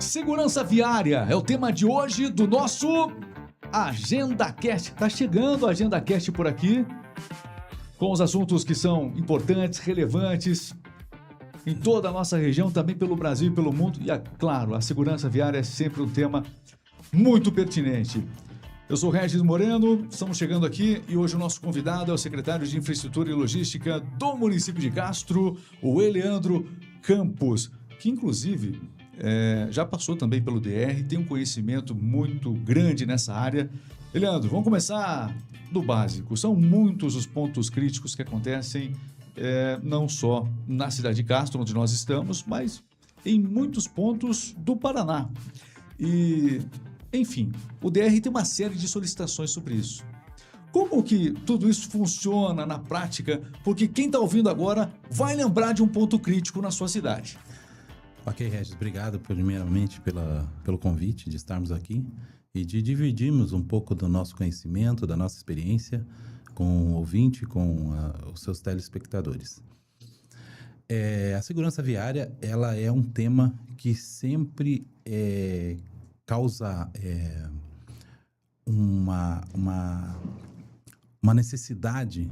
Segurança viária é o tema de hoje do nosso Agenda Cast. Tá chegando a Agenda Cast por aqui, com os assuntos que são importantes, relevantes em toda a nossa região, também pelo Brasil e pelo mundo. E, claro, a segurança viária é sempre um tema muito pertinente. Eu sou Regis Moreno, estamos chegando aqui e hoje o nosso convidado é o secretário de Infraestrutura e Logística do município de Castro, o Eleandro Campos, que inclusive já passou também pelo DR, tem um conhecimento muito grande nessa área. Eleandro, vamos começar do básico. São muitos os pontos críticos que acontecem, não só na cidade de Castro, onde nós estamos, mas em muitos pontos do Paraná. E, enfim, o DR tem uma série de solicitações sobre isso. Como que tudo isso funciona na prática? Porque quem está ouvindo agora vai lembrar de um ponto crítico na sua cidade. Ok, Regis, obrigado primeiramente pelo convite de estarmos aqui e de dividirmos um pouco do nosso conhecimento, da nossa experiência com o ouvinte, com os seus telespectadores. A segurança viária, ela é um tema que sempre causa uma necessidade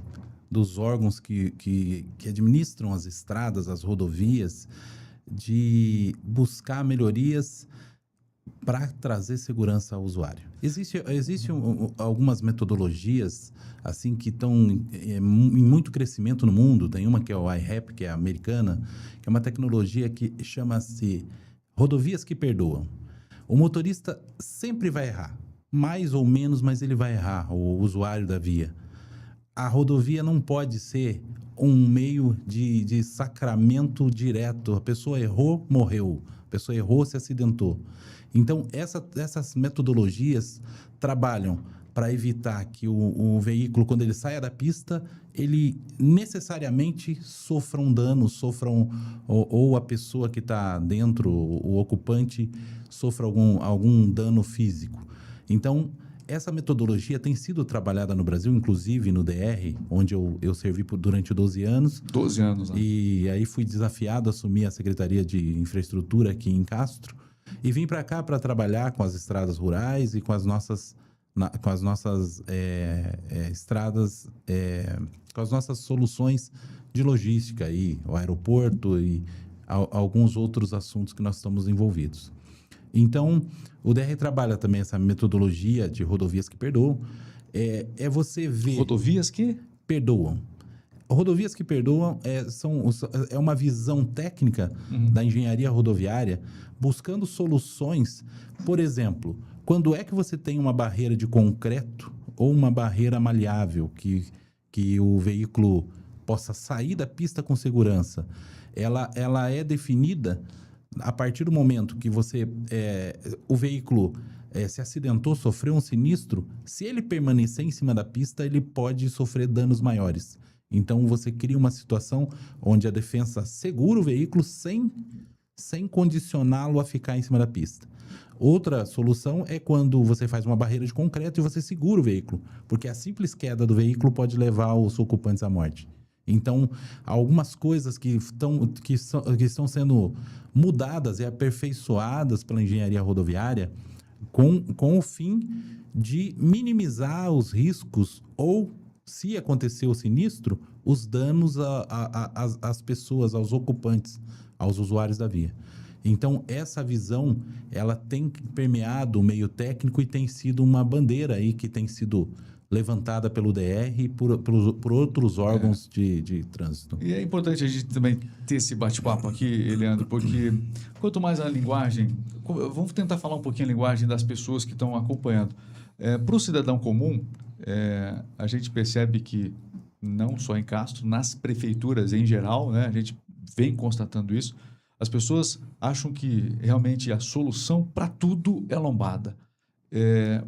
dos órgãos que administram as estradas, as rodovias, de buscar melhorias para trazer segurança ao usuário. Existem algumas metodologias assim que estão em muito crescimento no mundo. Tem uma que é o IRAP, que é americana, que é uma tecnologia que chama-se rodovias que perdoam. O motorista sempre vai errar, mais ou menos, mas ele vai errar, o usuário da via. A rodovia não pode ser um meio de sacramento direto. A pessoa errou, morreu. A pessoa errou, se acidentou. Então, essas metodologias trabalham para evitar que o veículo, quando ele saia da pista, ele necessariamente sofra um dano, ou a pessoa que está dentro, o ocupante, sofra algum dano físico. Então, essa metodologia tem sido trabalhada no Brasil, inclusive no DR, onde eu servi durante 12 anos. 12 anos, né? E aí fui desafiado a assumir a Secretaria de Infraestrutura aqui em Castro. E vim para cá para trabalhar com as estradas rurais e com as nossas estradas, com as nossas soluções de logística, aí, o aeroporto e alguns outros assuntos que nós estamos envolvidos. Então, o DR trabalha também essa metodologia de rodovias que perdoam. Você ver... Rodovias que? Perdoam. Rodovias que perdoam é uma visão técnica da engenharia rodoviária, buscando soluções. Por exemplo, quando é que você tem uma barreira de concreto ou uma barreira maleável que o veículo possa sair da pista com segurança? Ela é definida a partir do momento que o veículo se acidentou, sofreu um sinistro. Se ele permanecer em cima da pista, ele pode sofrer danos maiores. Então, você cria uma situação onde a defensa segura o veículo sem condicioná-lo a ficar em cima da pista. Outra solução é quando você faz uma barreira de concreto e você segura o veículo, porque a simples queda do veículo pode levar os ocupantes à morte. Então, algumas coisas que estão sendo mudadas e aperfeiçoadas pela engenharia rodoviária com o fim de minimizar os riscos ou, se acontecer o sinistro, os danos às pessoas, aos ocupantes, aos usuários da via. Então, essa visão, ela tem permeado o meio técnico e tem sido uma bandeira aí que tem sido levantada pelo DR e por outros órgãos de trânsito. E é importante a gente também ter esse bate-papo aqui, Leandro, porque quanto mais a linguagem... Vamos tentar falar um pouquinho a linguagem das pessoas que estão acompanhando. Para o cidadão comum, a gente percebe que, não só em Castro, nas prefeituras em geral, né, a gente vem constatando isso, as pessoas acham que realmente a solução para tudo é lombada.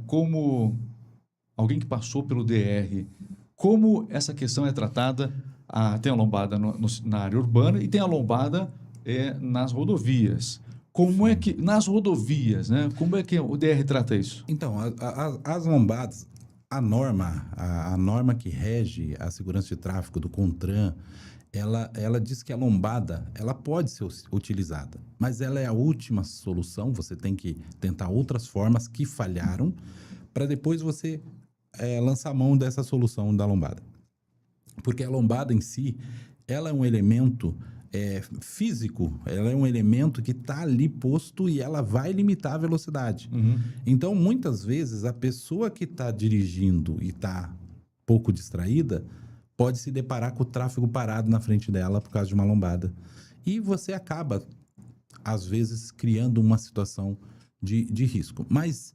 Como alguém que passou pelo DR, como essa questão é tratada? Tem a lombada na área urbana e tem a lombada nas rodovias. Como é que, nas rodovias, né? Como é que o DR trata isso? Então, as lombadas, a norma que rege a segurança de tráfego do CONTRAN, ela diz que a lombada ela pode ser utilizada, mas ela é a última solução. Você tem que tentar outras formas que falharam para depois você lançar mão dessa solução da lombada. Porque a lombada em si, ela é um elemento físico, ela é um elemento que está ali posto e ela vai limitar a velocidade. Então, muitas vezes, a pessoa que está dirigindo e está pouco distraída pode se deparar com o tráfego parado na frente dela por causa de uma lombada. E você acaba, às vezes, criando uma situação de risco. Mas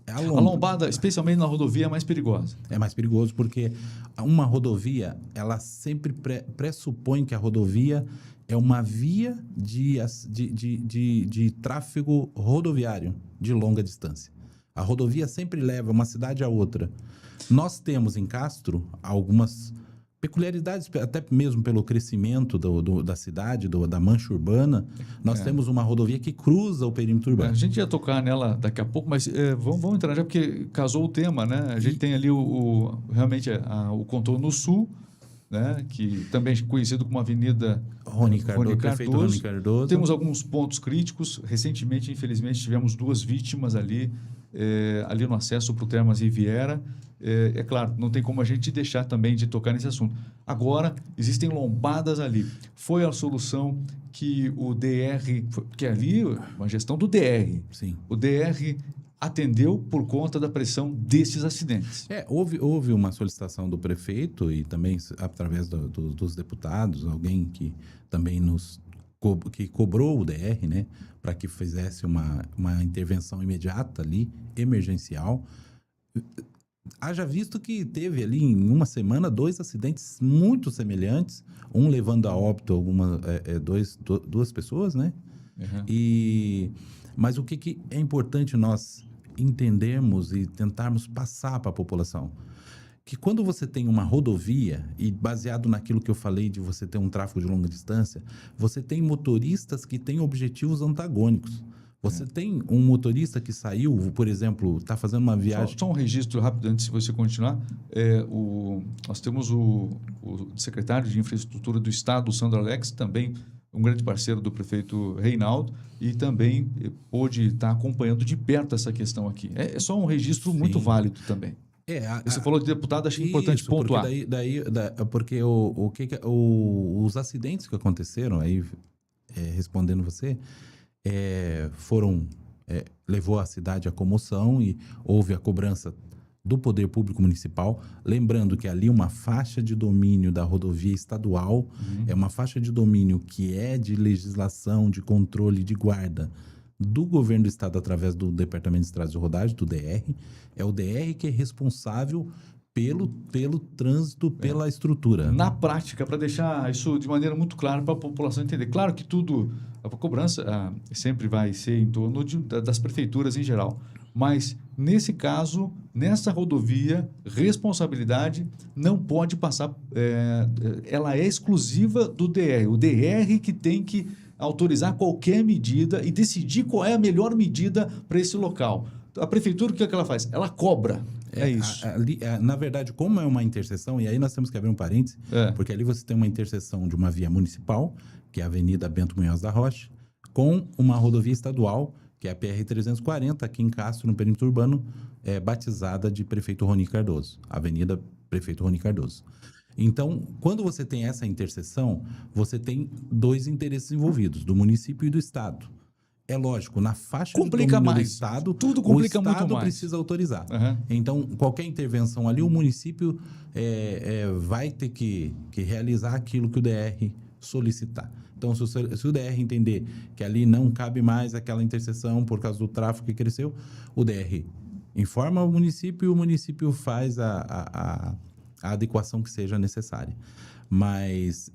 a lombada, especialmente na rodovia, é mais perigosa. É mais perigoso porque uma rodovia, ela sempre pressupõe que a rodovia é uma via de tráfego rodoviário de longa distância. A rodovia sempre leva uma cidade a outra. Nós temos em Castro algumas peculiaridades, até mesmo pelo crescimento da cidade, da mancha urbana. Nós temos uma rodovia que cruza o perímetro urbano. A gente ia tocar nela daqui a pouco, mas vamos entrar já, porque casou o tema, né? A gente tem ali realmente o contorno sul, né? Que também é conhecido como Avenida Prefeito Rony Cardoso. Temos alguns pontos críticos. Recentemente, infelizmente, tivemos 2 vítimas ali no acesso para o Termas Riviera. É claro, não tem como a gente deixar também de tocar nesse assunto. Agora, existem lombadas ali. Foi a solução que o DR... Porque ali, uma gestão do DR. Sim. O DR atendeu por conta da pressão desses acidentes. Houve uma solicitação do prefeito e também através dos deputados, alguém que também que cobrou o DR, né, para que fizesse uma intervenção imediata ali, emergencial. Haja visto que teve ali em uma semana 2 acidentes muito semelhantes, um levando a óbito duas pessoas, né? Mas o que é importante nós entendermos e tentarmos passar para a população? Que quando você tem uma rodovia, e baseado naquilo que eu falei de você ter um tráfego de longa distância, você tem motoristas que têm objetivos antagônicos. Você tem um motorista que saiu, por exemplo, está fazendo uma viagem... Só um registro rápido antes de você continuar. Nós temos o secretário de Infraestrutura do Estado, o Sandro Alex, também um grande parceiro do prefeito Reinaldo, e também pôde estar acompanhando de perto essa questão aqui. É só um registro muito válido também. Você falou de deputado, achei importante pontuar. Porque os acidentes que aconteceram, aí respondendo você, levou a cidade à comoção e houve a cobrança do poder público municipal, lembrando que ali uma faixa de domínio da rodovia estadual é uma faixa de domínio que é de legislação, de controle, de guarda do governo do estado através do Departamento de Estradas de Rodagem, do DR. É o DR que é responsável pelo trânsito, pela estrutura. Na prática, para deixar isso de maneira muito clara para a população entender. Claro que a cobrança sempre vai ser em torno das prefeituras em geral. Mas, nesse caso, nessa rodovia, responsabilidade não pode passar... ela é exclusiva do DR. O DR que tem que autorizar qualquer medida e decidir qual é a melhor medida para esse local. A prefeitura, o que ela faz? Ela cobra. Isso. Na verdade, como é uma interseção, e aí nós temos que abrir um parêntese, porque ali você tem uma interseção de uma via municipal, que é a Avenida Bento Munhoz da Rocha, com uma rodovia estadual, que é a PR-340, aqui em Castro, no perímetro urbano, batizada de Prefeito Rony Cardoso, Avenida Prefeito Rony Cardoso. Então, quando você tem essa interseção, você tem 2 interesses envolvidos, do município e do Estado. É lógico, na faixa de domínio do Estado, tudo complica o Estado muito mais. Precisa autorizar. Então, qualquer intervenção ali, o município vai ter que realizar aquilo que o DR solicitar. Então, se o DR entender que ali não cabe mais aquela interseção por causa do tráfego que cresceu, o DR informa o município e o município faz a adequação que seja necessária. Mas,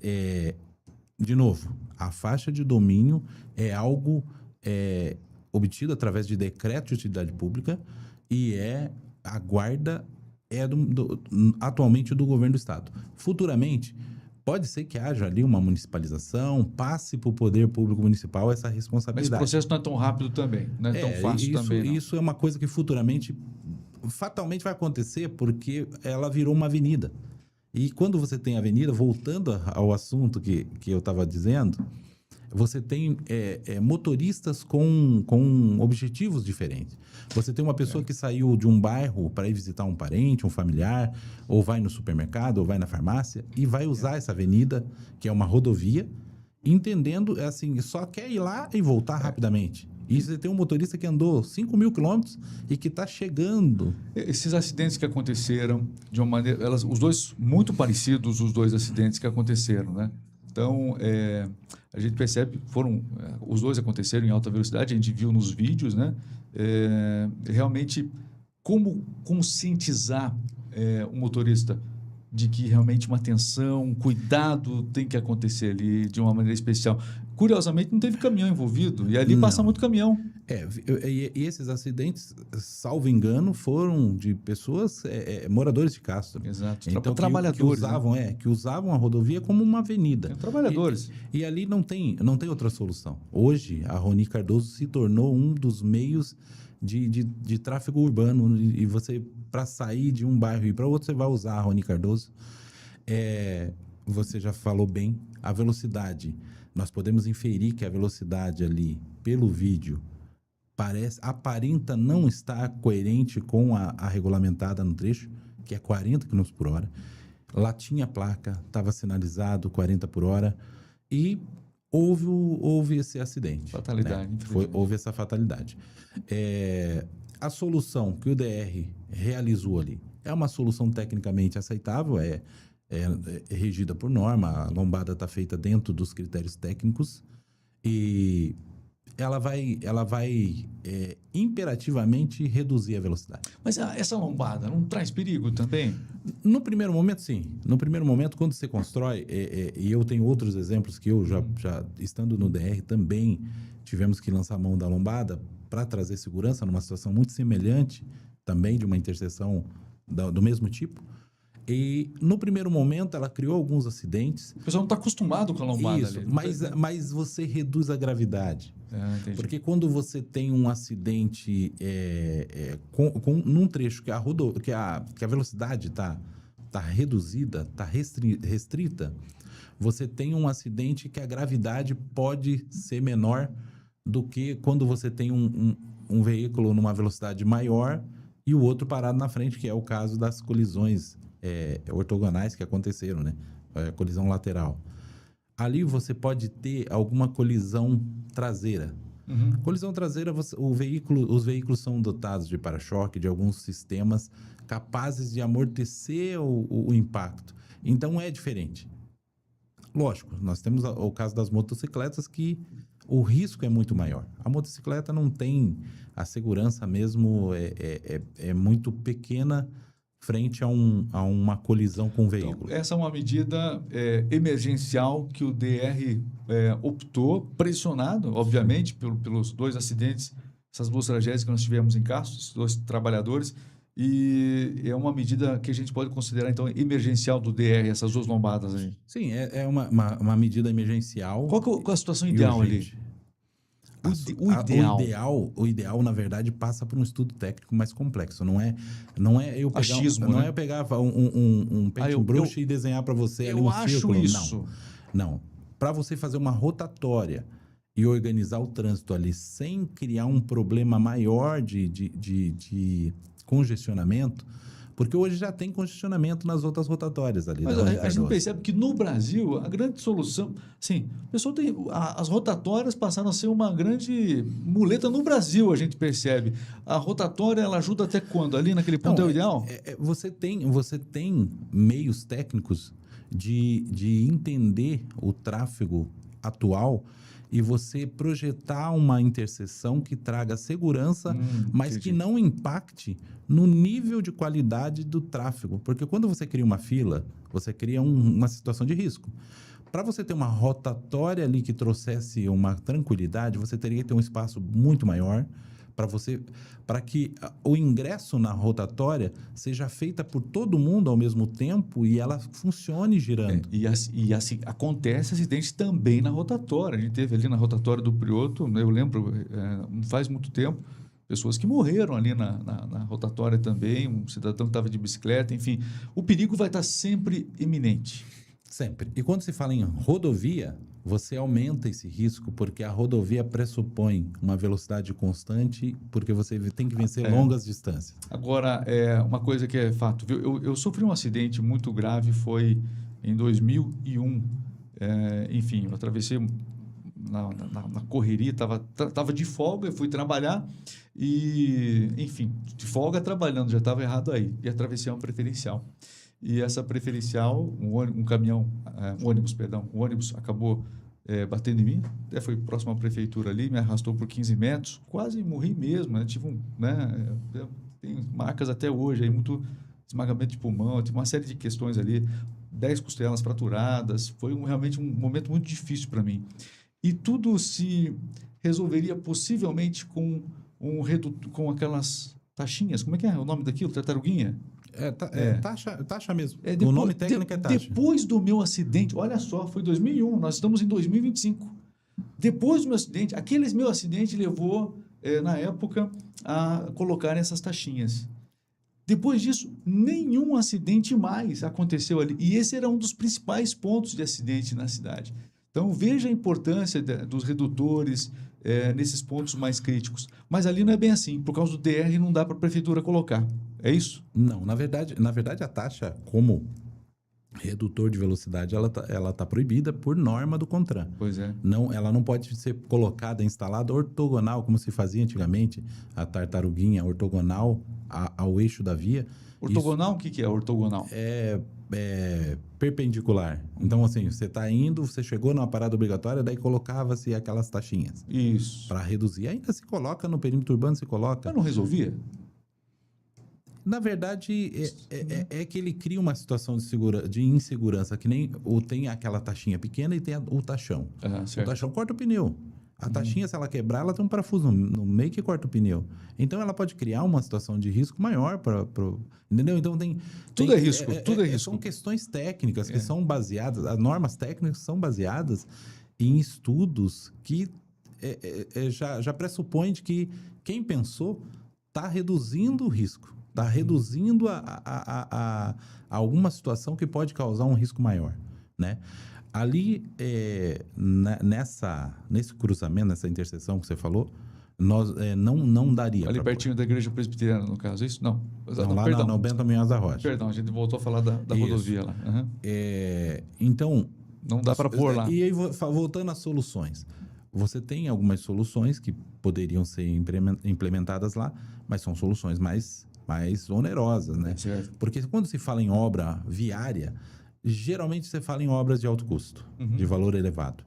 de novo, a faixa de domínio é algo obtido através de decreto de utilidade pública e a guarda atualmente do governo do estado. Futuramente, pode ser que haja ali uma municipalização, passe para o poder público municipal essa responsabilidade. Mas o processo não é tão rápido também, não é tão fácil também. Não. Isso é uma coisa que futuramente, fatalmente vai acontecer porque ela virou uma avenida. E quando você tem avenida, voltando ao assunto que eu estava dizendo, você tem motoristas com objetivos diferentes. Você tem uma pessoa que saiu de um bairro para ir visitar um parente, um familiar, ou vai no supermercado, ou vai na farmácia, e vai usar essa avenida, que é uma rodovia, entendendo, assim, só quer ir lá e voltar rapidamente. E você tem um motorista que andou 5.000 quilômetros e que está chegando. Esses acidentes que aconteceram, de uma maneira... os dois, muito parecidos, os dois acidentes que aconteceram, né? Então, a gente percebe que os dois aconteceram em alta velocidade, a gente viu nos vídeos, né? Realmente, como conscientizar o motorista de que realmente uma atenção, um cuidado tem que acontecer ali de uma maneira especial. Curiosamente, não teve caminhão envolvido, e ali passa muito caminhão. E esses acidentes, salvo engano, foram de pessoas, moradores de Castro. Exato, então, trabalhadores. Que usavam a rodovia como uma avenida. Trabalhadores. E ali não tem outra solução. Hoje, a Rony Cardoso se tornou um dos meios de tráfego urbano. E você, para sair de um bairro e ir para outro, você vai usar a Rony Cardoso. Você já falou bem, a velocidade. Nós podemos inferir que a velocidade ali, pelo vídeo, aparenta não estar coerente com a regulamentada no trecho, que é 40 km por hora. Lá tinha a placa, estava sinalizado 40 por hora e houve esse acidente. Fatalidade. Né? Houve essa fatalidade. A solução que o DR realizou ali é uma solução tecnicamente aceitável, é regida por norma, a lombada está feita dentro dos critérios técnicos e ela vai imperativamente reduzir a velocidade. Mas essa lombada não traz perigo também? No primeiro momento, sim. No primeiro momento, quando você constrói, e eu tenho outros exemplos que eu já estando no DR, também tivemos que lançar a mão da lombada para trazer segurança numa situação muito semelhante, também de uma interseção do mesmo tipo. E, no primeiro momento, ela criou alguns acidentes. O pessoal não está acostumado com a lombada. Isso, ali. Mas você reduz a gravidade. Porque quando você tem um acidente num trecho que a velocidade está reduzida, está restrita, você tem um acidente que a gravidade pode ser menor do que quando você tem um veículo numa velocidade maior e o outro parado na frente, que é o caso das colisões ortogonais que aconteceram, né? Colisão lateral. Ali você pode ter alguma colisão traseira. Uhum. Colisão traseira, os veículos são dotados de para-choque, de alguns sistemas capazes de amortecer o impacto. Então é diferente. Lógico, nós temos o caso das motocicletas que o risco é muito maior. A motocicleta não tem a segurança mesmo, é muito pequena frente a uma colisão com o veículo. Então, essa é uma medida emergencial que o DR optou, pressionado, obviamente, pelos dois acidentes, essas duas tragédias que nós tivemos em Castro, esses dois trabalhadores, e é uma medida que a gente pode considerar, então, emergencial do DR, essas duas lombadas aí. Sim, é uma medida emergencial. Qual é a situação ideal ali? O ideal, na verdade, passa por um estudo técnico mais complexo. Não é eu pegar, achismo, não né? é eu pegar um paintbrush e desenhar para você ali um círculo. Eu acho isso. Não. Para você fazer uma rotatória e organizar o trânsito ali sem criar um problema maior de congestionamento, porque hoje já tem congestionamento nas outras rotatórias ali. Mas a gente percebe que no Brasil, a grande solução... Sim, o pessoal as rotatórias passaram a ser uma grande muleta no Brasil, a gente percebe. A rotatória, ela ajuda até quando? Ali naquele ponto é o ideal? Você tem meios técnicos de entender o tráfego atual e você projetar uma interseção que traga segurança, mas entendi. que não impacte no nível de qualidade do tráfego. Porque quando você cria uma fila, você cria uma situação de risco. Para você ter uma rotatória ali que trouxesse uma tranquilidade, você teria que ter um espaço muito maior para que o ingresso na rotatória seja feita por todo mundo ao mesmo tempo e ela funcione girando. E assim, acontece acidente também na rotatória. A gente teve ali na rotatória do Prioto, eu lembro, não faz muito tempo, pessoas que morreram ali na rotatória também, um cidadão que estava de bicicleta, enfim. O perigo vai estar sempre iminente. Sempre. E quando se fala em rodovia, você aumenta esse risco, porque a rodovia pressupõe uma velocidade constante, porque você tem que vencer longas distâncias. Agora, uma coisa que é fato, viu? Eu sofri um acidente muito grave, foi em 2001. Enfim, eu atravessei na correria, estava de folga, eu fui trabalhar e, enfim, de folga trabalhando, já estava errado aí, e atravessei uma preferencial. E essa preferencial, um ônibus acabou batendo em mim, até foi próximo à prefeitura ali, me arrastou por 15 metros, quase morri mesmo, né? Tive tem marcas até hoje, aí, muito esmagamento de pulmão, tive uma série de questões ali, 10 costelas fraturadas, foi realmente um momento muito difícil para mim. E tudo se resolveria possivelmente com com aquelas taxinhas, como é que é o nome daquilo? Tartaruguinha? Taxa mesmo. O nome técnico é taxa. Depois do meu acidente, olha só, foi 2001, nós estamos em 2025. Depois do meu acidente, aquele meu acidente levou, na época, a colocar essas taxinhas. Depois disso, nenhum acidente mais aconteceu ali. E esse era um dos principais pontos de acidente na cidade. Então, veja a importância dos redutores nesses pontos mais críticos. Mas ali não é bem assim. Por causa do DR, não dá para a prefeitura colocar. É isso? Não, na verdade a taxa, como redutor de velocidade, ela tá proibida por norma do CONTRAN. Pois é. Não, ela não pode ser colocada, instalada ortogonal, como se fazia antigamente, a tartaruguinha ortogonal ao eixo da via. Ortogonal, o que é ortogonal? É perpendicular. Então, assim, você está indo, você chegou numa parada obrigatória, daí colocava-se aquelas taxinhas. Isso. Para reduzir. Ainda se coloca no perímetro urbano, se coloca. Mas não resolvia? Na verdade, é que ele cria uma situação de insegurança, que nem tem aquela taxinha pequena e tem o taxão. O taxão corta o pneu. A taxinha, se ela quebrar, ela tem um parafuso no meio que corta o pneu. Então, ela pode criar uma situação de risco maior entendeu? Então, tudo é risco, tudo é risco. São questões técnicas que são baseadas, as normas técnicas são baseadas em estudos que já pressupõem de que quem pensou está reduzindo o risco, está reduzindo a alguma situação que pode causar um risco maior, né? Ali, nesse cruzamento, nessa interseção que você falou, nós não daria. Ali pertinho da igreja presbiteriana, no caso, é isso? Não. Não, Bento Munhoz da Rocha. Perdão, a gente voltou a falar da rodovia lá. Uhum. Então... Não dá para pôr lá. E aí, voltando às soluções. Você tem algumas soluções que poderiam ser implementadas lá, mas são soluções mais onerosas, né? Certo. Porque quando se fala em obra viária, geralmente você fala em obras de alto custo, de valor elevado.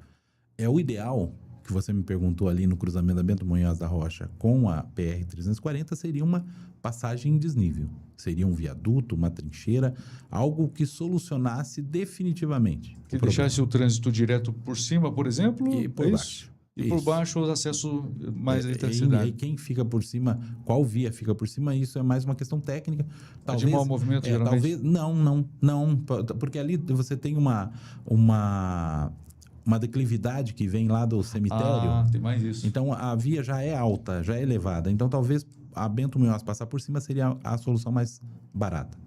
O ideal, que você me perguntou ali no cruzamento da Bento Munhoz da Rocha com a PR-340, seria uma passagem em desnível. Seria um viaduto, uma trincheira, algo que solucionasse definitivamente. Que deixasse o trânsito direto por cima, por exemplo? E por baixo. E por baixo os acessos mais à intensidade. E quem fica por cima, qual via fica por cima, isso é mais uma questão técnica. Talvez, de mau movimento, geralmente? Talvez, não. Porque ali você tem uma declividade que vem lá do cemitério. Tem mais isso. Então, a via já é alta, já é elevada. Então, talvez a Bento Munhoz passar por cima seria a solução mais barata.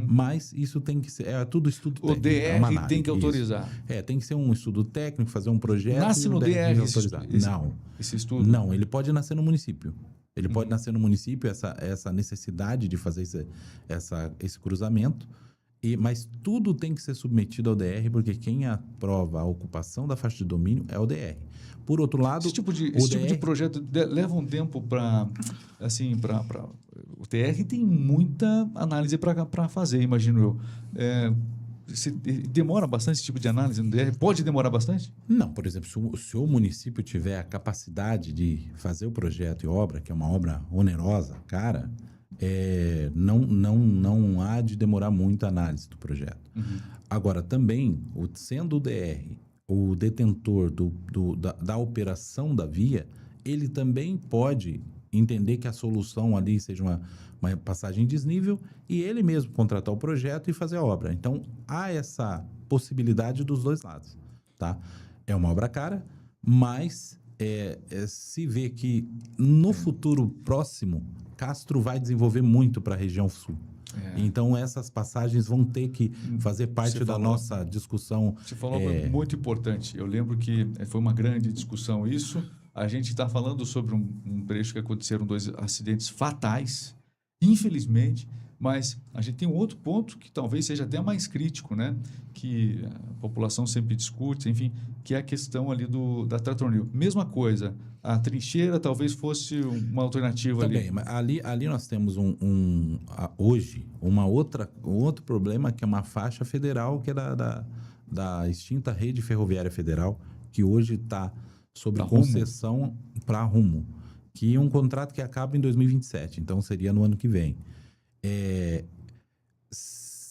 Mas isso tem que ser... tudo estudo técnico. O DR tem que autorizar. Tem que ser um estudo técnico, fazer um projeto... Nasce no DR autorizar. Esse estudo? Não, ele pode nascer no município. Ele pode nascer no município, essa necessidade de fazer esse cruzamento. Mas tudo tem que ser submetido ao DR, porque quem aprova a ocupação da faixa de domínio é o DR. Por outro lado... Esse tipo de projeto leva um tempo para... O DR tem muita análise para fazer, imagino eu. Demora bastante esse tipo de análise no DR? Pode demorar bastante? Não, por exemplo, se o município tiver a capacidade de fazer o projeto e obra, que é uma obra onerosa, cara... não há de demorar muito a análise do projeto. Agora, também, sendo o DR o detentor da operação da via, ele também pode entender que a solução ali seja uma passagem desnível e ele mesmo contratar o projeto e fazer a obra. Então, há essa possibilidade dos dois lados, tá? É uma obra cara, mas se vê que no futuro próximo, Castro vai desenvolver muito para a região sul. Então, essas passagens vão ter que fazer parte da nossa discussão. Você falou algo muito importante. Eu lembro que foi uma grande discussão isso. A gente está falando sobre um trecho que aconteceram 2 acidentes fatais, infelizmente, mas a gente tem um outro ponto que talvez seja até mais crítico, né? Que a população sempre discute, enfim, que é a questão ali da Tratornil. Mesma coisa, a trincheira talvez fosse uma alternativa também, ali. Mas ali nós temos hoje um outro problema, que é uma faixa federal, que é da extinta Rede Ferroviária Federal, que hoje está sob concessão para Rumo, que é um contrato que acaba em 2027, então seria no ano que vem.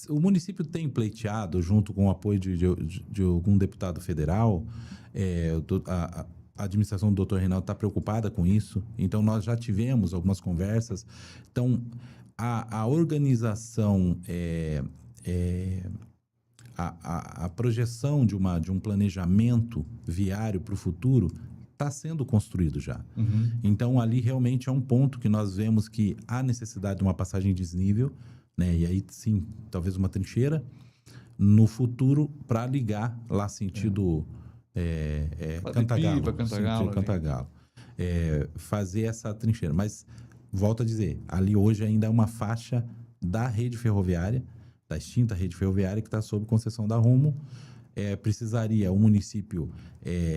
O município tem pleiteado, junto com o apoio de algum deputado federal, a administração do Dr. Reinaldo está preocupada com isso, então nós já tivemos algumas conversas. Então, a organização, a projeção de um planejamento viário para o futuro está sendo construído já. Então, ali realmente é um ponto que nós vemos que há necessidade de uma passagem desnível, né? E aí, sim, talvez uma trincheira no futuro para ligar lá sentido Cantagalo. Fazer essa trincheira. Mas, volto a dizer, ali hoje ainda é uma faixa da rede ferroviária, da extinta rede ferroviária, que está sob concessão da Rumo. Precisaria o município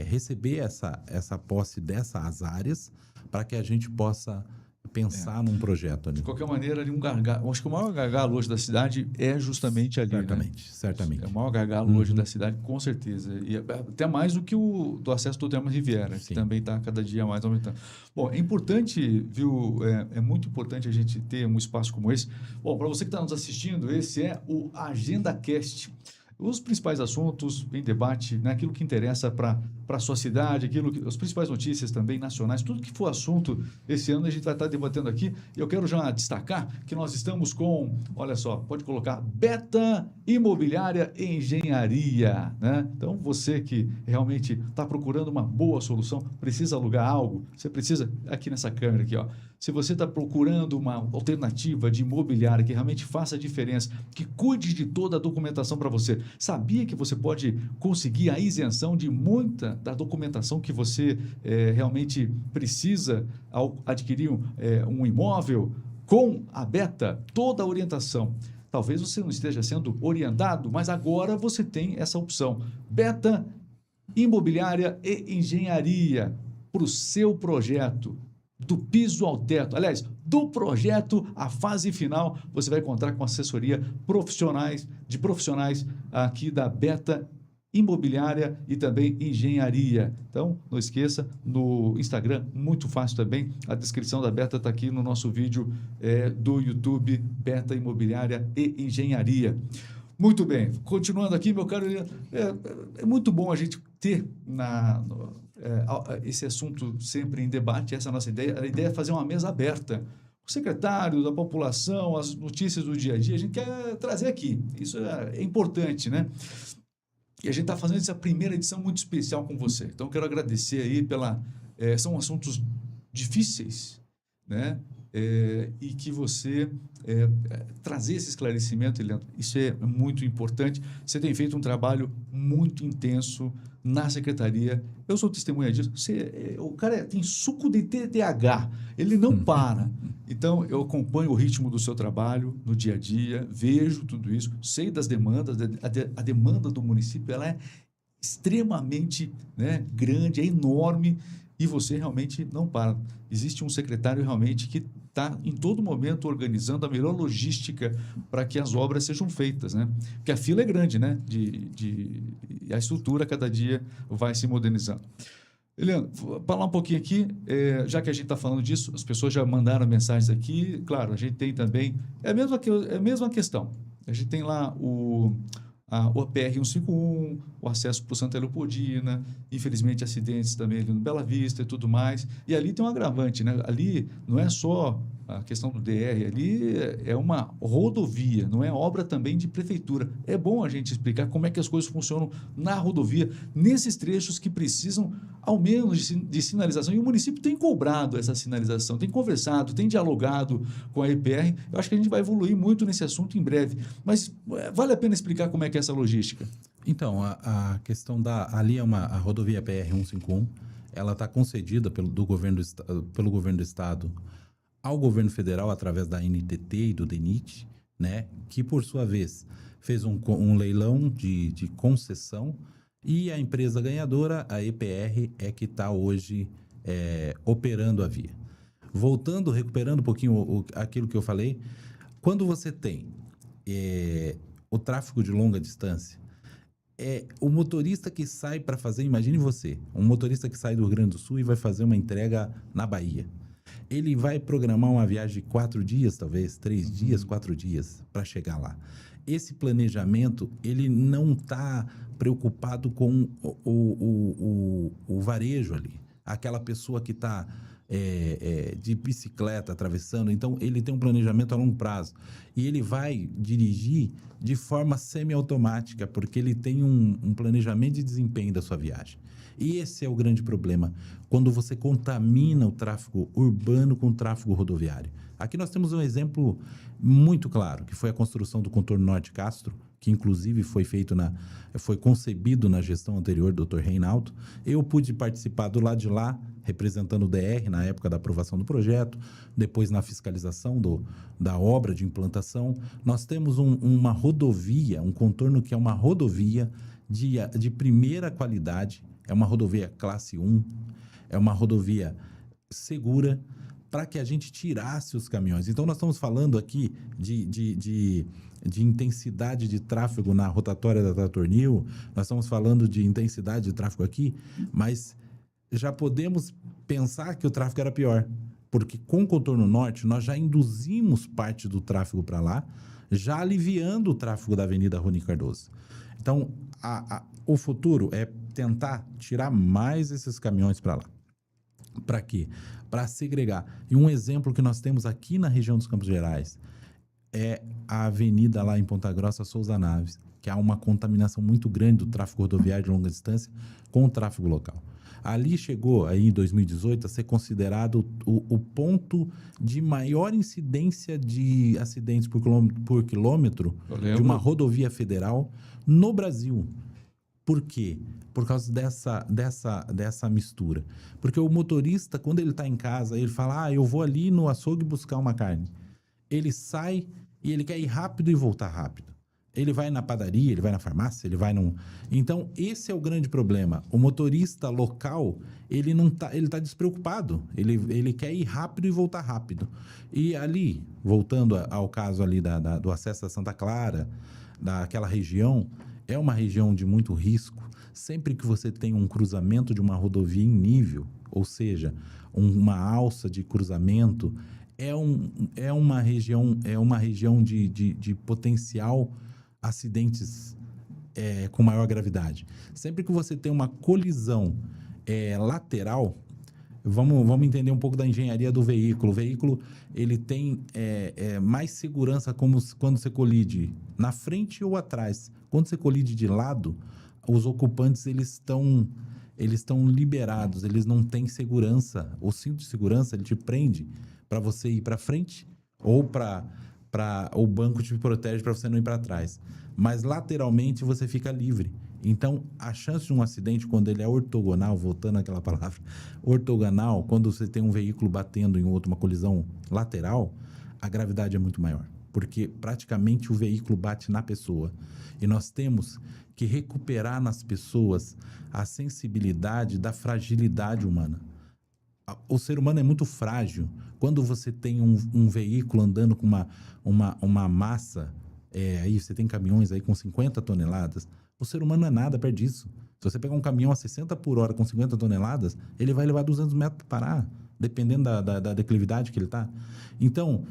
receber essa posse dessas áreas para que a gente possa pensar num projeto ali. De qualquer maneira, ali um gargalo. Acho que o maior gargalo hoje da cidade é justamente ali. Certamente. É o maior gargalo hoje da cidade, com certeza. E até mais do que o do acesso do Termas Riviera, que também está cada dia mais aumentando. Bom, é importante, viu? É muito importante a gente ter um espaço como esse. Bom, para você que está nos assistindo, esse é o Agenda Cast. Os principais assuntos em debate, né? Aquilo que interessa para a sua cidade, as principais notícias também nacionais, tudo que for assunto esse ano a gente vai estar debatendo aqui. E eu quero já destacar que nós estamos com, olha só, pode colocar, Beta Imobiliária e Engenharia, né? Então, você que realmente está procurando uma boa solução, precisa alugar algo, você precisa, aqui nessa câmera aqui, ó. Se você está procurando uma alternativa de imobiliária que realmente faça a diferença, que cuide de toda a documentação para você, sabia que você pode conseguir a isenção de muita da documentação que você realmente precisa ao adquirir um imóvel? Com a Beta, toda a orientação. Talvez você não esteja sendo orientado, mas agora você tem essa opção. Beta Imobiliária e Engenharia para o seu projeto. Do piso ao teto, aliás, do projeto à fase final, você vai encontrar com assessoria de profissionais aqui da Beta Imobiliária e também Engenharia. Então, não esqueça, no Instagram, muito fácil também, a descrição da Beta está aqui no nosso vídeo do YouTube, Beta Imobiliária e Engenharia. Muito bem, continuando aqui, meu caro, é muito bom a gente ter esse assunto sempre em debate, essa é a nossa ideia. A ideia é fazer uma mesa aberta. O secretário, da população, as notícias do dia a dia, a gente quer trazer aqui. Isso é importante, né? E a gente está fazendo essa primeira edição muito especial com você. Então, quero agradecer aí são assuntos difíceis, né? E que você trazer esse esclarecimento, Leandro, isso é muito importante. Você tem feito um trabalho muito intenso na secretaria. Eu sou testemunha disso. O cara tem suco de TDAH, ele não para. Então, eu acompanho o ritmo do seu trabalho no dia a dia, vejo tudo isso, sei das demandas, a demanda do município ela é extremamente, né, grande, é enorme, e você realmente não para. Existe um secretário realmente que está em todo momento organizando a melhor logística para que as obras sejam feitas, né? Porque a fila é grande, né? E a estrutura cada dia vai se modernizando. Eliane, vou falar um pouquinho aqui, já que a gente está falando disso, as pessoas já mandaram mensagens aqui. Claro, a gente tem também, é a mesma questão. A gente tem lá o PR-151, o acesso para o Santa Leopoldina, infelizmente acidentes também ali no Bela Vista e tudo mais. E ali tem um agravante, né? Ali não é só a questão do DR ali é uma rodovia, não é obra também de prefeitura. É bom a gente explicar como é que as coisas funcionam na rodovia, nesses trechos que precisam, ao menos, de sinalização. E o município tem cobrado essa sinalização, tem conversado, tem dialogado com a EPR. Eu acho que a gente vai evoluir muito nesse assunto em breve. Mas vale a pena explicar como é que é essa logística? Então, a questão ali é a rodovia PR-151, ela está concedida pelo governo do estado ao governo federal através da NTT e do DENIT, né, que por sua vez fez um leilão de concessão, e a empresa ganhadora, a EPR, é que está hoje operando a via. Recuperando um pouquinho aquilo que eu falei, quando você tem o tráfego de longa distância, o motorista que sai para fazer, imagine você, um motorista que sai do Rio Grande do Sul e vai fazer uma entrega na Bahia. Ele vai programar uma viagem de 4 dias, talvez, 3 dias, 4 dias para chegar lá. Esse planejamento, ele não está preocupado com o varejo ali. Aquela pessoa que está de bicicleta atravessando, então ele tem um planejamento a longo prazo. E ele vai dirigir de forma semiautomática, porque ele tem um planejamento de desempenho da sua viagem. E esse é o grande problema, quando você contamina o tráfego urbano com o tráfego rodoviário. Aqui nós temos um exemplo muito claro, que foi a construção do contorno Norte Castro, que inclusive foi concebido na gestão anterior do Dr. Reinaldo. Eu pude participar do lado de lá, representando o DR na época da aprovação do projeto, depois na fiscalização da obra de implantação. Nós temos uma rodovia, um contorno que é uma rodovia de primeira qualidade, é uma rodovia classe 1, é uma rodovia segura, para que a gente tirasse os caminhões. Então, nós estamos falando aqui de intensidade de tráfego na rotatória da Tratornil, nós estamos falando de intensidade de tráfego aqui, mas já podemos pensar que o tráfego era pior, porque com o contorno norte nós já induzimos parte do tráfego para lá, já aliviando o tráfego da Avenida Rony Cardoso. Então, o futuro é tentar tirar mais esses caminhões para lá. Para quê? Para segregar. E um exemplo que nós temos aqui na região dos Campos Gerais é a avenida lá em Ponta Grossa, Souza Naves, que há uma contaminação muito grande do tráfego rodoviário de longa distância com o tráfego local. Ali chegou, aí em 2018, a ser considerado o ponto de maior incidência de acidentes por quilômetro de uma rodovia federal no Brasil. Por quê? Por causa dessa mistura. Porque o motorista, quando ele está em casa, ele fala, eu vou ali no açougue buscar uma carne. Ele sai e ele quer ir rápido e voltar rápido. Ele vai na padaria, ele vai na farmácia, ele vai num... Então, esse é o grande problema. O motorista local, ele tá despreocupado. Ele quer ir rápido e voltar rápido. E ali, voltando ao caso ali do acesso a Santa Clara, daquela região, é uma região de muito risco. Sempre que você tem um cruzamento de uma rodovia em nível, ou seja, uma alça de cruzamento, é uma região de potencial acidentes com maior gravidade. Sempre que você tem uma colisão lateral, vamos entender um pouco da engenharia do veículo. O veículo ele tem mais segurança quando você colide na frente ou atrás. Quando você colide de lado, os ocupantes eles estão liberados, eles não têm segurança. O cinto de segurança ele te prende para você ir para frente ou o banco te protege para você não ir para trás. Mas lateralmente você fica livre. Então, a chance de um acidente, quando ele é ortogonal, voltando àquela palavra, ortogonal, quando você tem um veículo batendo em outro, uma colisão lateral, a gravidade é muito maior. Porque praticamente o veículo bate na pessoa. E nós temos que recuperar nas pessoas a sensibilidade da fragilidade humana. O ser humano é muito frágil. Quando você tem um veículo andando com uma massa, aí você tem caminhões aí com 50 toneladas, o ser humano não é nada perto disso. Se você pegar um caminhão a 60 por hora com 50 toneladas, ele vai levar 200 metros para parar, dependendo da declividade que ele está. Então,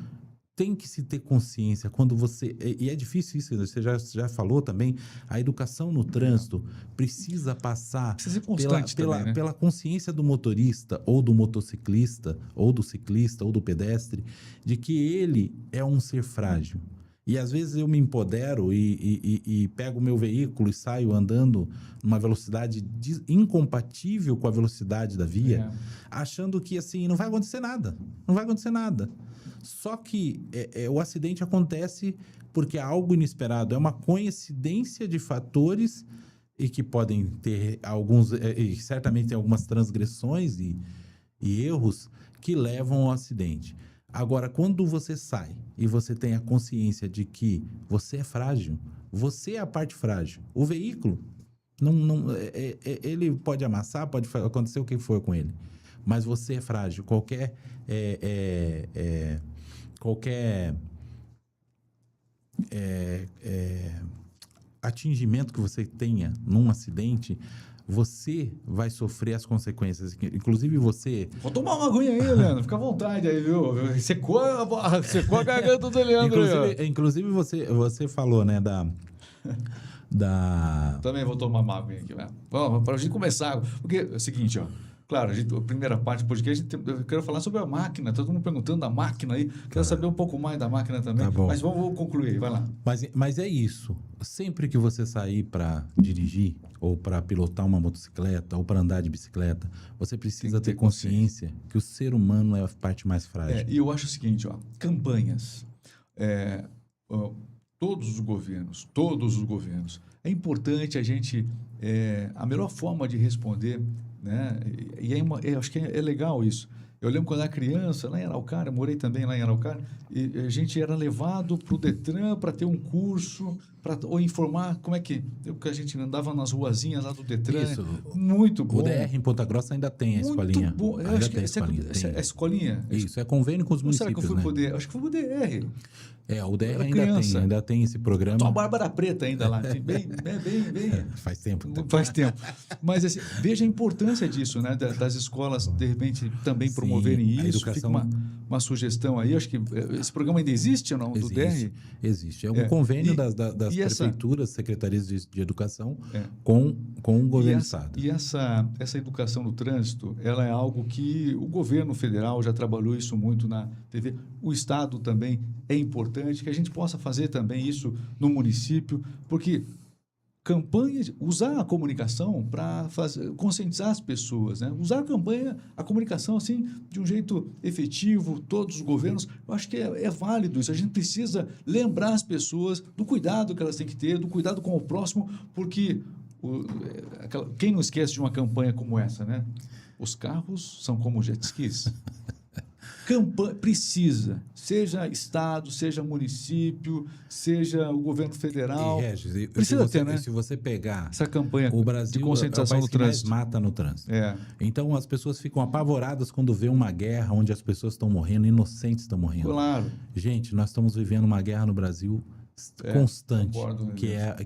tem que se ter consciência quando você... E é difícil isso, você já falou também, a educação no trânsito precisa passar Precisa ser constante também, né? pela consciência do motorista, ou do motociclista, ou do ciclista, ou do pedestre, de que ele é um ser frágil. E às vezes eu me empodero e pego o meu veículo e saio andando numa velocidade incompatível com a velocidade da via, achando que assim, não vai acontecer nada. Não vai acontecer nada. Só que o acidente acontece porque é algo inesperado. É uma coincidência de fatores e que podem ter alguns... E certamente tem algumas transgressões e erros que levam ao acidente. Agora, quando você sai e você tem a consciência de que você é frágil, você é a parte frágil. O veículo, ele pode amassar, pode acontecer o que for com ele, mas você é frágil. Qualquer atingimento que você tenha num acidente, você vai sofrer as consequências. Inclusive você... Vou tomar uma aguinha aí, Leandro. Fica à vontade aí, viu? Secou a garganta do Leandro. Inclusive você falou, né, Também vou tomar uma aguinha aqui, né? Vamos, para a gente começar. Porque é o seguinte, ó. Claro, a primeira parte do podcast, eu quero falar sobre a máquina. Todo mundo perguntando da máquina aí. Quero saber um pouco mais da máquina também. Tá bom. Mas vamos concluir, vai lá. Mas é isso. Sempre que você sair para dirigir, ou para pilotar uma motocicleta, ou para andar de bicicleta, você precisa ter consciência que o ser humano é a parte mais frágil. E eu acho o seguinte, ó, campanhas. Todos os governos. É importante a gente... a melhor forma de responder, né? E eu acho que é legal isso. Eu lembro quando era criança, lá em Araucária, eu morei também lá em Araucária, e a gente era levado para o Detran para ter um curso, ou informar como é que a gente andava nas ruazinhas lá do Detran. Isso. Muito bom. O DR em Ponta Grossa ainda tem a escolinha. Muito bom. Eu acho que é escolinha. Isso, é convênio com os municípios, será que eu fui acho que foi o DR. O DR ainda tem esse programa. Só a Bárbara Preta ainda lá. Bem. Faz tempo. Faz tempo. Mas assim, veja a importância disso, né? Das escolas, de repente, também promoverem isso. Educação... Fica uma sugestão aí. Acho que esse programa ainda existe ou não? Do DR? Existe. É um convênio das prefeituras, secretarias de educação com o governo do Estado. E essa educação no trânsito, ela é algo que o governo federal já trabalhou isso muito na TV. O Estado também é importante que a gente possa fazer também isso no município, porque campanhas, usar a comunicação para conscientizar as pessoas, né? Usar a comunicação assim de um jeito efetivo, todos os governos, eu acho que é válido isso. A gente precisa lembrar as pessoas do cuidado que elas têm que ter, do cuidado com o próximo, porque quem não esquece de uma campanha como essa, né? Os carros são como jet skis. Precisa, seja Estado, seja município, seja o governo federal. Regis, precisa ter, né? Se você pegar essa campanha o Brasil, de conscientização do trânsito, mata no trânsito. Então as pessoas ficam apavoradas quando vê uma guerra onde as pessoas estão morrendo, inocentes estão morrendo. Claro. Gente, nós estamos vivendo uma guerra no Brasil constante,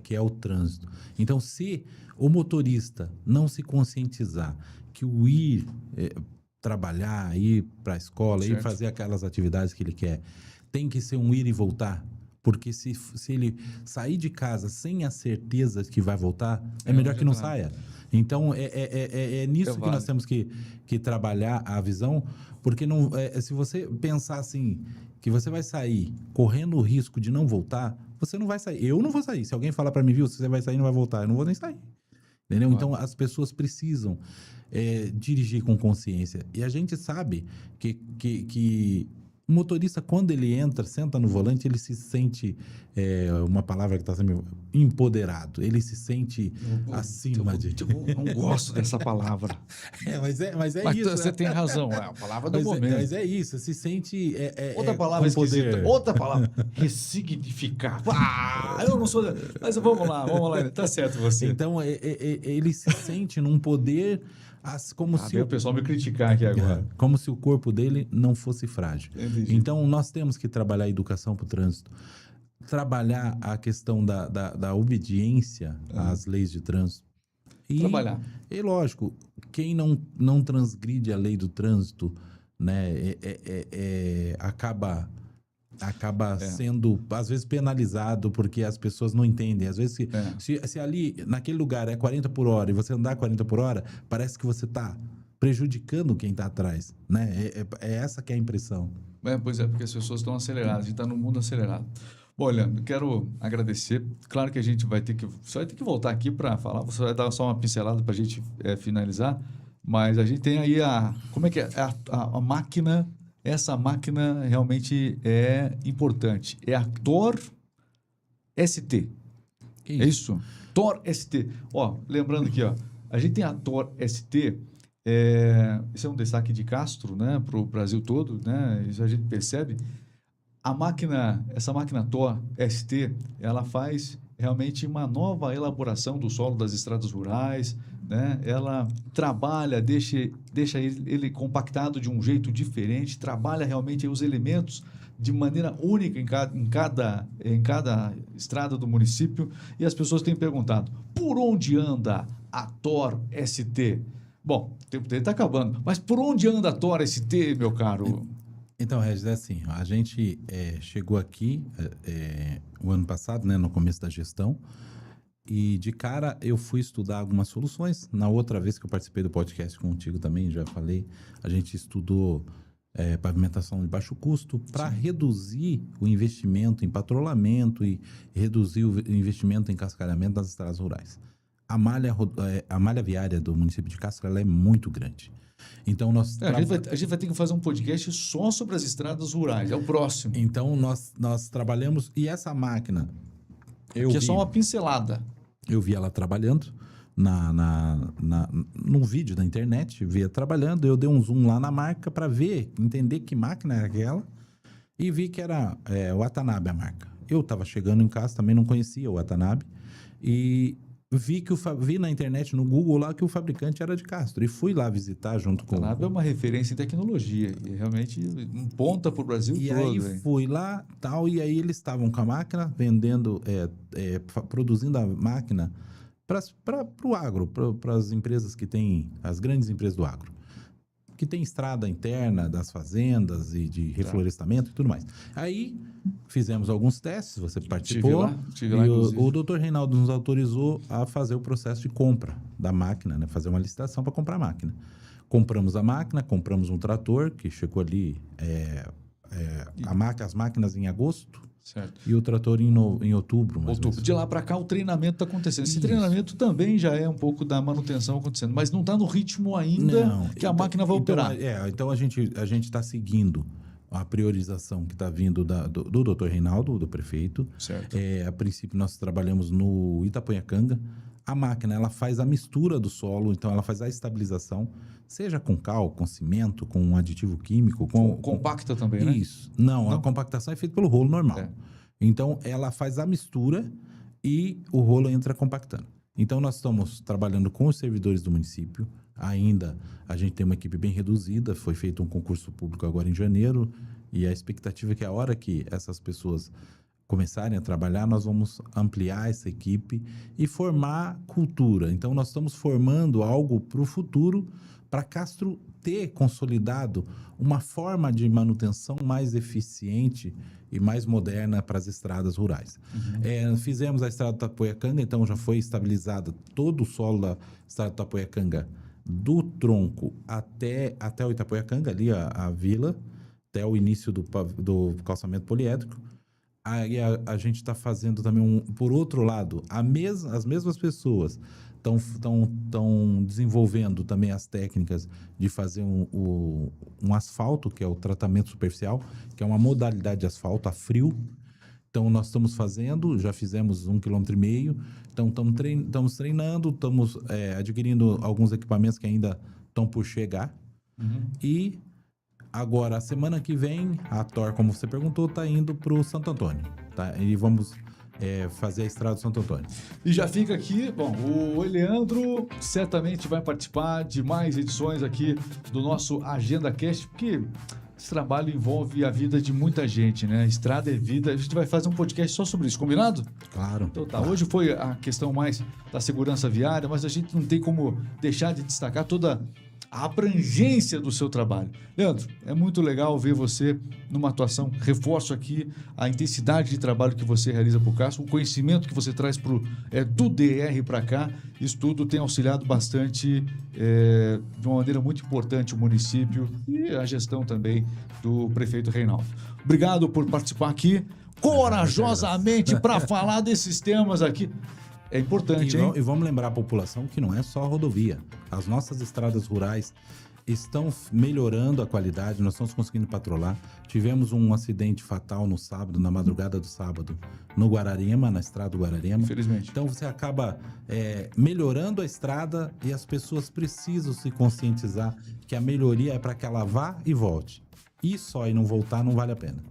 que é o trânsito. Então, se o motorista não se conscientizar que o ir trabalhar, ir para a escola, ir fazer aquelas atividades que ele quer, tem que ser um ir e voltar, porque se ele sair de casa sem a certeza que vai voltar, é melhor que não saia. Então, é nisso que nós temos que trabalhar a visão, porque se você pensar assim, que você vai sair correndo o risco de não voltar, você não vai sair. Eu não vou sair. Se alguém falar para mim, viu, se você vai sair, não vai voltar, eu não vou nem sair. Entendeu? Então, as pessoas precisam dirigir com consciência. E a gente sabe que o motorista, quando ele senta no volante, ele se sente, uma palavra que está sendo empoderado. Ele se sente acima de... Eu não gosto dessa palavra. Mas isso. Você tem razão, é a palavra do momento. Mas é isso, se sente... outra palavra esquisita. Outra palavra. Ressignificar. Eu não sou... Mas vamos lá. Tá certo você. Então, ele se sente num poder... como se o pessoal me criticar aqui agora. Como se o corpo dele não fosse frágil. Entendi. Então, nós temos que trabalhar a educação para o trânsito, trabalhar a questão da obediência às leis de trânsito. Trabalhar. E, lógico, quem não transgride a lei do trânsito, né, acaba acaba sendo, às vezes, penalizado porque as pessoas não entendem. Às vezes, se ali, naquele lugar, é 40 por hora e você andar 40 por hora, parece que você está prejudicando quem está atrás, né? É essa que é a impressão. Pois é, porque as pessoas estão aceleradas, a gente está num mundo acelerado. Bom, olha, eu quero agradecer. Claro que você vai ter que voltar aqui para falar, você vai dar só uma pincelada para a gente finalizar, mas a gente tem aí como é que é? A máquina, essa máquina realmente é importante. É a Thor ST. É isso? Thor ST. Ó, lembrando aqui, ó, a gente tem a Thor ST. Esse é um destaque de Castro, né, para o Brasil todo, né? Isso a gente percebe. Essa máquina Thor ST, ela faz realmente uma nova elaboração do solo das estradas rurais, né? Ela trabalha, deixa ele compactado de um jeito diferente, trabalha realmente os elementos de maneira única em cada estrada do município. E as pessoas têm perguntado, por onde anda a Thor ST? Bom, o tempo dele está acabando, mas por onde anda a Thor ST, meu caro? Então, Regis, é assim, a gente chegou aqui o ano passado, né, no começo da gestão, e de cara eu fui estudar algumas soluções. Na outra vez que eu participei do podcast contigo também, já falei, a gente estudou pavimentação de baixo custo para reduzir o investimento em patrulhamento e reduzir o investimento em cascalhamento das estradas rurais. A malha viária do município de Castro ela é muito grande. Então, a gente vai ter que fazer um podcast só sobre as estradas rurais, é o próximo. Então, nós trabalhamos, e essa máquina... Aqui é só uma pincelada. Eu vi ela trabalhando num vídeo da internet, via trabalhando, eu dei um zoom lá na marca para entender que máquina era aquela, e vi que era o Watanabe a marca. Eu estava chegando em casa, também não conhecia o Watanabe, e... Vi na internet, no Google lá, que o fabricante era de Castro. E fui lá visitar junto com... A Watanabe é uma referência em tecnologia. E realmente ponta para o Brasil todo. E aí fui lá, e aí eles estavam com a máquina, vendendo, produzindo a máquina para o agro, para as empresas que têm, as grandes empresas do agro. Que tem estrada interna das fazendas e de reflorestamento e tudo mais. Aí fizemos alguns testes, você participou. Tive lá, e o doutor Reinaldo nos autorizou a fazer o processo de compra da máquina, né? Fazer uma licitação para comprar a máquina. Compramos a máquina, compramos um trator que chegou ali, as máquinas em agosto. Certo. E o trator em outubro. De lá para cá o treinamento está acontecendo. Esse treinamento também já é um pouco da manutenção acontecendo, mas não está no ritmo ainda que a máquina vai operar. Então a gente está seguindo a priorização que está vindo do doutor Reinaldo, do prefeito. Certo. A princípio nós trabalhamos no Itapoiacanga. A máquina ela faz a mistura do solo, então ela faz a estabilização, seja com cal, com cimento, com um aditivo químico. Compacta também, né? Isso. Não, a compactação é feita pelo rolo normal. Então, ela faz a mistura e o rolo entra compactando. Então, nós estamos trabalhando com os servidores do município. Ainda a gente tem uma equipe bem reduzida, foi feito um concurso público agora em janeiro e a expectativa é que a hora que essas pessoas começarem a trabalhar, nós vamos ampliar essa equipe e formar cultura. Então, nós estamos formando algo para o futuro, para Castro ter consolidado uma forma de manutenção mais eficiente e mais moderna para as estradas rurais. Fizemos a estrada do Itapoiacanga, então já foi estabilizada todo o solo da estrada do Itapoiacanga, do tronco até o Itapoiacanga, ali a vila, até o início do calçamento poliédrico. Aí a gente está fazendo também, por outro lado, as mesmas pessoas estão desenvolvendo também as técnicas de fazer um asfalto, que é o tratamento superficial, que é uma modalidade de asfalto a frio. Então, nós estamos fazendo, já fizemos 1,5 km. Então, estamos treinando, estamos adquirindo alguns equipamentos que ainda estão por chegar. E agora, a semana que vem, a Thor, como você perguntou, está indo para o Santo Antônio. Tá? E vamos fazer a estrada do Santo Antônio. E já fica aqui, o Eleandro certamente vai participar de mais edições aqui do nosso Agenda Cast, porque esse trabalho envolve a vida de muita gente, né? Estrada é vida. A gente vai fazer um podcast só sobre isso, combinado? Claro. Então tá, claro. Hoje foi a questão mais da segurança viária, mas a gente não tem como deixar de destacar toda a abrangência do seu trabalho. Leandro, é muito legal ver você numa atuação. Reforço aqui a intensidade de trabalho que você realiza para o CASP, o conhecimento que você traz do DR para cá. Isso tudo tem auxiliado bastante, de uma maneira muito importante, o município e a gestão também do prefeito Reinaldo. Obrigado por participar aqui corajosamente para falar desses temas aqui. É importante, hein? E vamos lembrar a população que não é só a rodovia. As nossas estradas rurais estão melhorando a qualidade, nós estamos conseguindo patrulhar. Tivemos um acidente fatal no sábado, na madrugada do sábado, no Guararema, na estrada do Guararema. Infelizmente. Então você acaba melhorando a estrada e as pessoas precisam se conscientizar que a melhoria é para que ela vá e volte. Ir só e não voltar não vale a pena.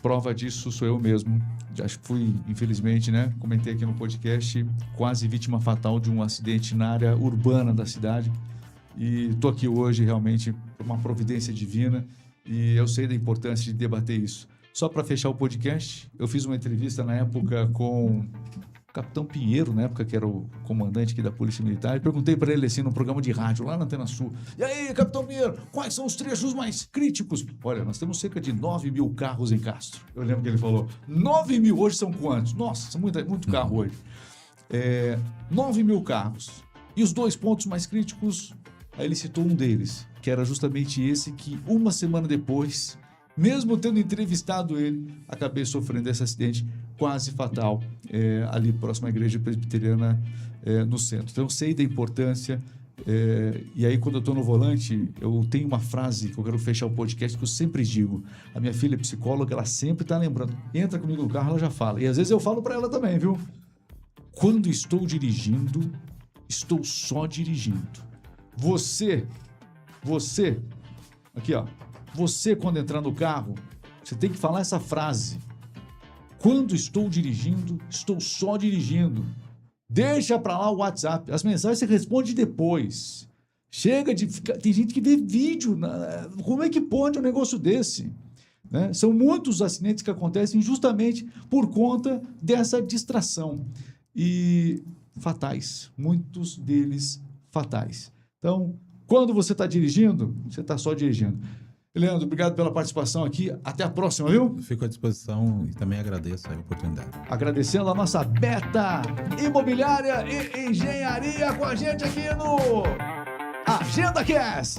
Prova disso sou eu mesmo. Acho que fui, infelizmente, né? Comentei aqui no podcast, quase vítima fatal de um acidente na área urbana da cidade. E estou aqui hoje realmente por uma providência divina e eu sei da importância de debater isso. Só para fechar o podcast, eu fiz uma entrevista na época com o Capitão Pinheiro, na época que era o comandante aqui da Polícia Militar, e perguntei para ele assim, num programa de rádio lá na Antena Sul: e aí, Capitão Pinheiro, quais são os trechos mais críticos? Olha, nós temos cerca de 9 mil carros em Castro. Eu lembro que ele falou: 9 mil, hoje são quantos? Nossa, são muito carro hoje. 9 mil carros. E os 2 pontos mais críticos, aí ele citou um deles, que era justamente esse que uma semana depois, mesmo tendo entrevistado ele, acabei sofrendo esse acidente quase fatal ali próximo à igreja presbiteriana no centro. Então eu sei da importância e aí quando eu estou no volante, eu tenho uma frase que eu quero fechar o podcast que eu sempre digo. A minha filha é psicóloga, ela sempre está lembrando. Entra comigo no carro, ela já fala. E às vezes eu falo para ela também, viu? Quando estou dirigindo, estou só dirigindo. Você, aqui ó, você quando entrar no carro, você tem que falar essa frase. Quando estou dirigindo, estou só dirigindo. Deixa pra lá o WhatsApp. As mensagens você responde depois. Chega de ficar... Tem gente que vê vídeo. Como é que pode um negócio desse? Né? São muitos acidentes que acontecem justamente por conta dessa distração. E fatais. Muitos deles fatais. Então, quando você está dirigindo, você está só dirigindo. Leandro, obrigado pela participação aqui. Até a próxima, viu? Fico à disposição e também agradeço a oportunidade. Agradecendo a nossa Beta Imobiliária e Engenharia com a gente aqui no Agenda Cast.